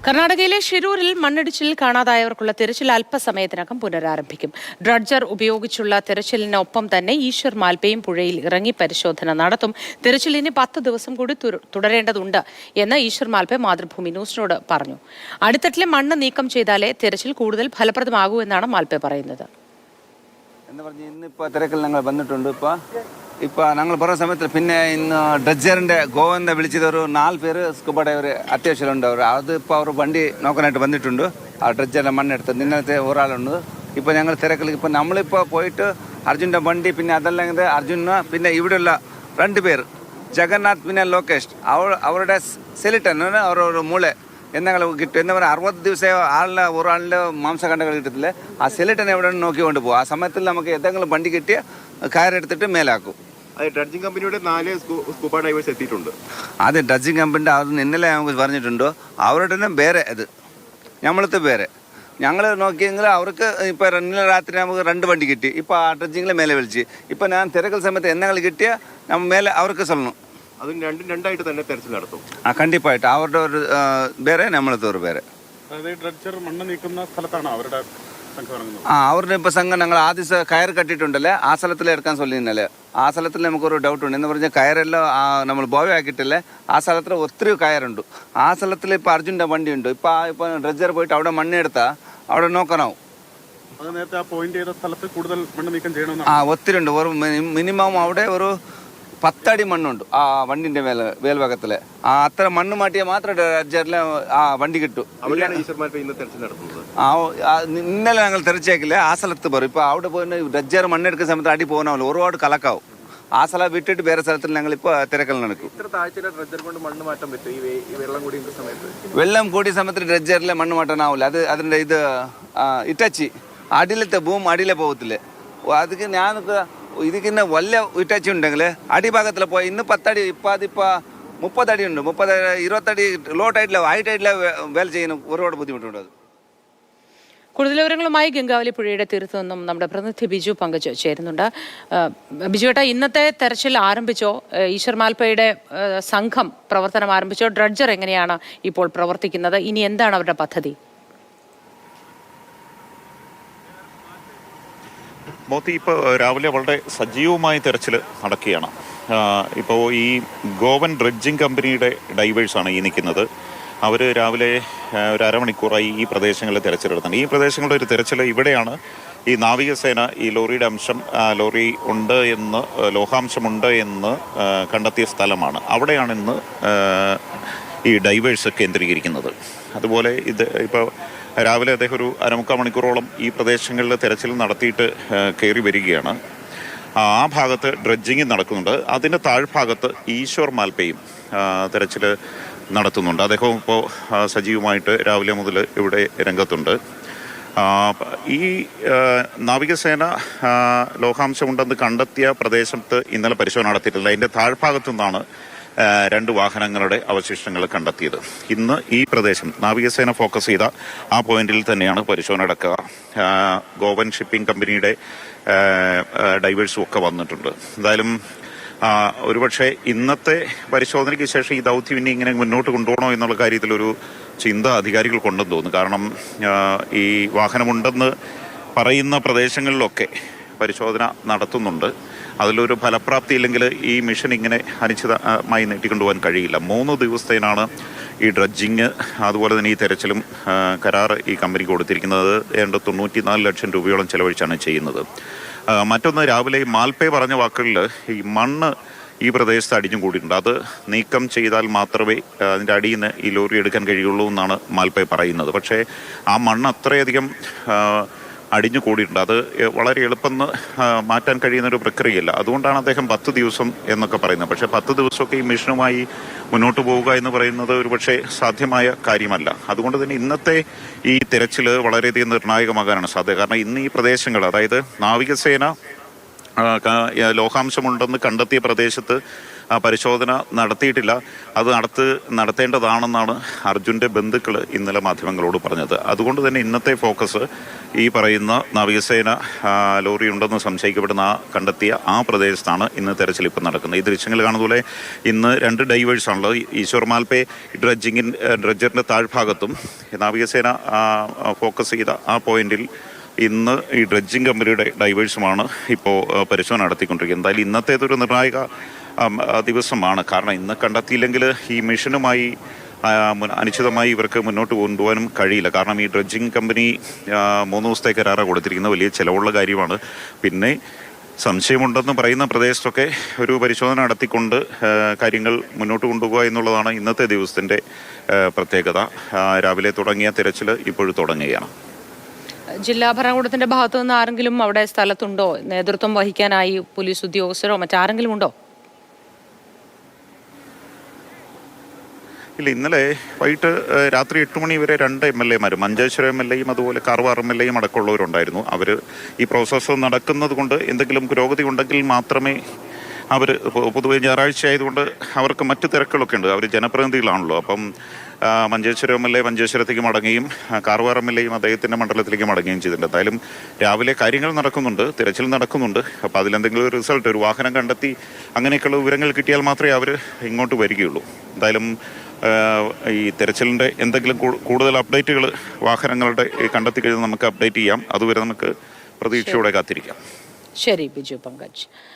കർണാടകയിലെ ഷിരൂരിൽ മണ്ണിടിച്ചിലിൽ കാണാതായവർക്കുള്ള തിരച്ചിൽ അല്പസമയത്തിനകം പുനരാരംഭിക്കും. ഡ്രഡ്ജർ ഉപയോഗിച്ചുള്ള തിരച്ചിലിനൊപ്പം തന്നെ ഈശ്വർ മാൽപയും പുഴയിൽ ഇറങ്ങി പരിശോധന നടത്തും. തിരച്ചിലിന് 10 ദിവസം കൂടി തുടരേണ്ടതുണ്ട് എന്ന് ഈശ്വർ മാൽപെ മാതൃഭൂമി ന്യൂസിനോട് പറഞ്ഞു. അടിത്തട്ടിലെ മണ്ണ് നീക്കം ചെയ്താലേ തിരച്ചിൽ കൂടുതൽ ഫലപ്രദമാകൂ എന്നാണ് മാൽപെ പറയുന്നത്. ഇന്നിപ്പോൾ തിരക്കിൽ ഞങ്ങൾ വന്നിട്ടുണ്ട്. ഇപ്പോൾ ഞങ്ങൾ പറഞ്ഞ സമയത്ത് പിന്നെ ഇന്ന് ഡ്രഡ്ജറിൻ്റെ ഗോവനെ വിളിച്ചത് ഒരു 4 പേര് സ്കൂബ ഡൈവർ അത്യാവശ്യമുണ്ട്. അത് ഇപ്പോൾ അവർ വണ്ടി നോക്കാനായിട്ട് വന്നിട്ടുണ്ട്. ആ ഡ്രഡ്ജറിൻ്റെ മണ്ണെടുത്ത് ഇന്നലത്തെ ഒരാളുണ്ട്. ഇപ്പോൾ ഞങ്ങൾ തിരക്കിൽ ഇപ്പോൾ നമ്മളിപ്പോൾ പോയിട്ട് അർജുൻ്റെ വണ്ടി പിന്നെ അതല്ലെങ്കിൽ അർജുന പിന്നെ ഇവിടെയുള്ള 2 പേർ ജഗന്നാഥ് പിന്നെ ലോകേഷ് അവരുടെ സെലിട്ടൻ അവരൊരു മൂളെ എന്തെങ്കിലും കിട്ടും എന്ന് പറഞ്ഞാൽ 60 ദിവസം ഒരാളിൻ്റെ മാംസഖണ്ഡങ്ങൾ കിട്ടത്തില്ല. ആ സെലിട്ടനെ എവിടെ നോക്കിക്കൊണ്ട് പോകും. ആ സമയത്തിൽ നമുക്ക് എന്തെങ്കിലും വണ്ടി കിട്ടിയ കയറെടുത്തിട്ട് മേലാക്കും. ഡ്രഡ്ജിങ് കമ്പനിയുടെ 4 സ്കൂബ ഡൈവേഴ്സ് എത്തിയിട്ടുണ്ട്. അത് ഡ്രഡ്ജിങ് കമ്പനിയുടെ അത് ഇന്നലെ നമുക്ക് പറഞ്ഞിട്ടുണ്ടോ അവരുടെ തന്നെ വേറെ ഇത് നമ്മളത്തെ വേറെ ഞങ്ങൾ നോക്കിയെങ്കിൽ അവർക്ക് ഇപ്പോൾ ഇന്നലെ രാത്രി നമുക്ക് 2 വണ്ടി കിട്ടി. ഇപ്പോൾ ആ ഡ്രഡ്ജിങ്ങിലെ മേലെ വിളിച്ച് ഇപ്പോൾ ഞാൻ തിരക്കൽ സമയത്ത് എന്തെങ്കിലും കിട്ടിയ നമ്മൾ മേലെ അവർക്ക് சொல்லணும். അതും രണ്ടായിട്ട് തന്നെ തെരച്ചിൽ നടത്തും. കണ്ടിപ്പായിട്ട് അവരുടെ ഒരു വേറെ നമ്മളത്തെ ഒരു വേറെ ഡ്രഡ്ജർ മണ്ണ് നീക്കുന്ന സ്ഥലത്താണ് അവരുടെ അവരുടെ ഇപ്പോൾ സംഘം ഞങ്ങൾ ആദ്യം കയർ കെട്ടിയിട്ടുണ്ടല്ലേ ആ സ്ഥലത്തിൽ എടുക്കാൻ ചൊല്ലിന്നല്ലേ. ആ സ്ഥലത്തിൽ നമുക്കൊരു ഡൗട്ട് ഉണ്ട് എന്ന് പറഞ്ഞാൽ കയറെല്ലാം നമ്മൾ ബോയ് ആക്കിയിട്ടല്ലേ ആ സ്ഥലത്തിൽ ഒത്തിരി കയറുണ്ട്. ആ സ്ഥലത്തിൽ ഇപ്പോൾ അർജുൻ്റെ വണ്ടി ഉണ്ട്. ഇപ്പോൾ ഡ്രഡ്ജർ പോയിട്ട് അവിടെ മണ്ണെടുത്താൽ അവിടെ നോക്കാനാവും. ഒത്തിരി ഉണ്ട്. ഒരു മിനിമം അവിടെ ഒരു 10 അടി മണ്ണുണ്ട് ആ വണ്ടിന്റെ മേൽഭാഗത്തില്. അത്ര മണ്ണ് മാറ്റിയാൽ മാത്രമേ ഡ്രഡ്ജറിൽ ആ വണ്ടി കിട്ടും. ഇന്നലെ ഞങ്ങൾ തെരച്ചേക്കില്ല ആ സ്ഥലത്ത് പറയും. ഇപ്പൊ അവിടെ പോയി ഡ്രഡ്ജർ മണ്ണെടുക്കുന്ന സമയത്ത് അടി പോകാനാവില്ല, ഒരുപാട് കലക്കാവും. ആ സ്ഥലം വിട്ടിട്ട് വേറെ സ്ഥലത്തിൽ ഞങ്ങൾ ഇപ്പൊ തിരക്കൽ നടക്കും. വെള്ളം കൂടിയ സമയത്ത് ഡ്രഡ്ജറിലെ മണ്ണ് മാറ്റാനാവില്ല. അത് അതിന്റെ ഇത് ഇറ്റച്ചി അടിയിലത്തെ ഭൂമി അടിയിലെ പോകത്തില്ലേ. അതിക്ക് ഞാനൊക്കെ ഇതിക്കിന്ന വല്ല ഇറ്റാച്ചി ഉണ്ടെങ്കിൽ അടിഭാഗത്തിൽ പോയി ഇന്ന് 10 അടി ഇപ്പോൾ 30 അടി ഉണ്ട്. 20 അടി ലോ ടൈറ്റിലെ ഹൈ ടൈറ്റിലെ വേല ചെയ്യുന്ന ഒരുപാട് ബുദ്ധിമുട്ടുണ്ട്. കൂടുതൽ വിവരങ്ങളുമായി ഗംഗാവലി പുഴയുടെ തീരത്തു നിന്നും നമ്മുടെ പ്രതിനിധി ബിജു പങ്കജ് ചേരുന്നുണ്ട്. ബിജുവേട്ട, ഇന്നത്തെ തെരച്ചിൽ ആരംഭിച്ചോ? ഈശ്വർ മാൽപയുടെ സംഘം പ്രവർത്തനം ആരംഭിച്ചോ? ഡ്രഡ്ജർ എങ്ങനെയാണ് ഇപ്പോൾ പ്രവർത്തിക്കുന്നത്? ഇനി എന്താണ് അവരുടെ പദ്ധതി? മോത്തി, ഇപ്പോൾ രാവിലെ വളരെ സജീവമായി തെരച്ചിൽ നടക്കുകയാണ്. ഇപ്പോൾ ഈ ഗോവൻ ഡ്രഡ്ജിങ് കമ്പനിയുടെ ഡൈവേഴ്സാണ് ഈ നിൽക്കുന്നത്. അവർ രാവിലെ ഒരു അരമണിക്കൂറായി ഈ പ്രദേശങ്ങളിൽ തെരച്ചിലെടുത്താണ്. ഈ പ്രദേശങ്ങളുടെ ഒരു തെരച്ചിൽ ഇവിടെയാണ്. ഈ നാവികസേന ഈ ലോറിയുടെ അംശം ലോറി ഉണ്ട് എന്ന് ലോഹാംശമുണ്ട് എന്ന് കണ്ടെത്തിയ സ്ഥലമാണ്. അവിടെയാണ് ഇന്ന് ഈ ഡൈവേഴ്സ് കേന്ദ്രീകരിക്കുന്നത്. അതുപോലെ ഇത് ഇപ്പോൾ രാവിലെ അദ്ദേഹം ഒരു 1/4 മണിക്കൂറോളം ഈ പ്രദേശങ്ങളിൽ തെരച്ചിൽ നടത്തിയിട്ട് കയറി വരികയാണ്. ആ ഭാഗത്ത് ഡ്രഡ്ജിങ് നടക്കുന്നുണ്ട്. അതിൻ്റെ താഴ്ഭാഗത്ത് ഈശ്വർ മാൽപയും തെരച്ചിൽ നടത്തുന്നുണ്ട്. അദ്ദേഹം ഇപ്പോൾ സജീവമായിട്ട് രാവിലെ മുതൽ ഇവിടെ രംഗത്തുണ്ട്. ഈ നാവികസേന ലോഹാംശമുണ്ടെന്ന് കണ്ടെത്തിയ പ്രദേശത്ത് ഇന്നലെ പരിശോധന നടത്തിയിട്ടില്ല. അതിൻ്റെ താഴ്ഭാഗത്തു നിന്നാണ് 2 വാഹനങ്ങളുടെ അവശിഷ്ടങ്ങൾ കണ്ടെത്തിയത്. ഇന്ന് ഈ പ്രദേശം നാവികസേന ഫോക്കസ് ചെയ്ത ആ പോയിന്റിൽ തന്നെയാണ് പരിശോധന നടക്കുക. ഗോവൻ ഷിപ്പിംഗ് കമ്പനിയുടെ ഡൈവേഴ്സും ഒക്കെ വന്നിട്ടുണ്ട്. എന്തായാലും ഒരുപക്ഷെ ഇന്നത്തെ പരിശോധനയ്ക്ക് ശേഷം ഈ ദൗത്യം ഇനി ഇങ്ങനെ മുന്നോട്ട് കൊണ്ടുപോകണോ എന്നുള്ള കാര്യത്തിലൊരു ചിന്ത അധികാരികൾക്കുണ്ടെന്ന് തോന്നുന്നു. കാരണം ഈ വാഹനമുണ്ടെന്ന് പറയുന്ന പ്രദേശങ്ങളിലൊക്കെ പരിശോധന നടത്തുന്നുണ്ട്. അതിലൊരു ഫലപ്രാപ്തി ഇല്ലെങ്കിൽ ഈ മിഷൻ ഇങ്ങനെ അനിശ്ചിതമായി നീട്ടിക്കൊണ്ടുപോകാൻ കഴിയില്ല. 3 ദിവസത്തേനാണ് ഈ ഡ്രഡ്ജിങ് അതുപോലെ തന്നെ ഈ തെരച്ചിലും കരാർ ഈ കമ്പനിക്ക് കൊടുത്തിരിക്കുന്നത്. 94 ലക്ഷം രൂപയോളം ചെലവഴിച്ചാണ് ചെയ്യുന്നത്. മറ്റൊന്ന്, രാവിലെ ഈ മാൽപെ പറഞ്ഞ വാക്കുകളിൽ ഈ മണ്ണ് ഈ പ്രദേശത്ത് അടിഞ്ഞു കൂടിയിട്ടുണ്ട്. അത് നീക്കം ചെയ്താൽ മാത്രമേ അതിൻ്റെ അടിയിൽ നിന്ന് ഈ ലോറി എടുക്കാൻ കഴിയുള്ളൂ എന്നാണ് മാൽപെ പറയുന്നത്. പക്ഷേ ആ മണ്ണ് അത്രയധികം അടിഞ്ഞു കൂടിയിട്ടുണ്ട്. അത് വളരെ എളുപ്പം മാറ്റാൻ കഴിയുന്നൊരു പ്രക്രിയയല്ല. അതുകൊണ്ടാണ് അദ്ദേഹം 10 ദിവസം എന്നൊക്കെ പറയുന്നത്. പക്ഷേ 10 ദിവസമൊക്കെ ഈ മിഷനുമായി മുന്നോട്ട് പോവുക എന്ന് പറയുന്നത് ഒരുപക്ഷെ സാധ്യമായ കാര്യമല്ല. അതുകൊണ്ട് തന്നെ ഇന്നത്തെ ഈ തെരച്ചിൽ വളരെയധികം നിർണായകമാകാനാണ് സാധ്യത. കാരണം ഇന്ന് ഈ പ്രദേശങ്ങൾ, അതായത് നാവികസേന ലോഹാംശമുണ്ടെന്ന് കണ്ടെത്തിയ പ്രദേശത്ത് പരിശോധന നടത്തിയിട്ടില്ല. അത് നടത്തേണ്ടതാണെന്നാണ് അർജുൻ്റെ ബന്ധുക്കൾ ഇന്നലെ മാധ്യമങ്ങളോട് പറഞ്ഞത്. അതുകൊണ്ട് തന്നെ ഇന്നത്തെ ഫോക്കസ് ഈ പറയുന്ന നാവികസേന ലോറി ഉണ്ടെന്ന് സംശയിക്കപ്പെടുന്ന കണ്ടെത്തിയ ആ പ്രദേശത്താണ് ഇന്ന് തെരച്ചിൽ ഇപ്പം നടക്കുന്നത്. ഈ ദൃശ്യങ്ങൾ കാണുന്ന പോലെ ഇന്ന് 2 ഡൈവേഴ്സാണുള്ളത്. ഈശ്വർ മാൽപേ ഡ്രഡ്ജറിൻ്റെ താഴ്ഭാഗത്തും നാവികസേന ഫോക്കസ് ചെയ്ത ആ പോയിന്റിൽ ഇന്ന് ഈ ഡ്രഡ്ജിങ് കമ്പനിയുടെ ഡൈവേഴ്സുമാണ് ഇപ്പോൾ പരിശോധന നടത്തിക്കൊണ്ടിരിക്കുന്നത്. എന്തായാലും ഇന്നത്തേതൊരു നിർണായക ദിവസമാണ്. കാരണം ഇന്ന് കണ്ടെത്തിയില്ലെങ്കിൽ ഈ മിഷനുമായി അനിശ്ചിതമായി ഇവർക്ക് മുന്നോട്ട് കൊണ്ടുപോകാനും കഴിയില്ല. കാരണം ഈ ഡ്രഡ്ജിങ് കമ്പനി 3 ദിവസത്തെ കരാറാണ് കൊടുത്തിരിക്കുന്നത്. വലിയ ചിലവുള്ള കാര്യമാണ്. പിന്നെ സംശയമുണ്ടെന്ന് പറയുന്ന പ്രദേശത്തൊക്കെ ഒരു പരിശോധന നടത്തിക്കൊണ്ട് കാര്യങ്ങൾ മുന്നോട്ട് കൊണ്ടുപോകുക എന്നുള്ളതാണ് ഇന്നത്തെ ദിവസത്തിൻ്റെ പ്രത്യേകത. രാവിലെ തുടങ്ങിയ തിരച്ചിൽ ഇപ്പോഴും തുടങ്ങുകയാണ്. ജില്ലാ ഭരണകൂടത്തിന്റെ ഭാഗത്തു നിന്ന് ആരെങ്കിലും അവിടെ സ്ഥലത്തുണ്ടോ? നേതൃത്വം വഹിക്കാനായി പോലീസ് ഉദ്യോഗസ്ഥരോ മറ്റാരെങ്കിലും ഉണ്ടോ? ഇല്ല, ഇന്നലെ വൈകിട്ട് രാത്രി 8 മണി വരെ 2 MLA മാരും മഞ്ചേശ്വരം MLAയും അതുപോലെ കാർവാർ MLAയും അടക്കമുള്ളവരുണ്ടായിരുന്നു. അവർ ഈ പ്രോസസ്സ് നടക്കുന്നത് കൊണ്ട് എന്തെങ്കിലും പുരോഗതി ഉണ്ടെങ്കിൽ മാത്രമേ അവർ പൊതുവെ ഞായറാഴ്ച ആയതുകൊണ്ട് അവർക്ക് മറ്റു തിരക്കുകളൊക്കെ ഉണ്ട്. അവർ ജനപ്രതിനിധികളാണല്ലോ. അപ്പം മഞ്ചേശ്വരം MLA മഞ്ചേശ്വരത്തേക്ക് മടങ്ങുകയും കാർവാർ MLAയും അദ്ദേഹത്തിൻ്റെ മണ്ഡലത്തിലേക്ക് മടങ്ങുകയും ചെയ്തിട്ടുണ്ട്. എന്തായാലും രാവിലെ കാര്യങ്ങൾ നടക്കുന്നുണ്ട്, തിരച്ചിൽ നടക്കുന്നുണ്ട്. അപ്പോൾ അതിലെന്തെങ്കിലും ഒരു റിസൾട്ട്, ഒരു വാഹനം കണ്ടെത്തി അങ്ങനെയൊക്കെയുള്ള വിവരങ്ങൾ കിട്ടിയാൽ മാത്രമേ അവർ ഇങ്ങോട്ട് വരികയുള്ളൂ. എന്തായാലും ഈ തെരച്ചിലിൻ്റെ എന്തെങ്കിലും കൂടുതൽ അപ്ഡേറ്റുകൾ വാഹനങ്ങളുടെ കണ്ടെത്തി കഴിഞ്ഞാൽ നമുക്ക് അപ്ഡേറ്റ് ചെയ്യാം. അതുവരെ നമുക്ക് പ്രതീക്ഷയോടെ കാത്തിരിക്കാം. ശരി ബിജു പങ്കജ്.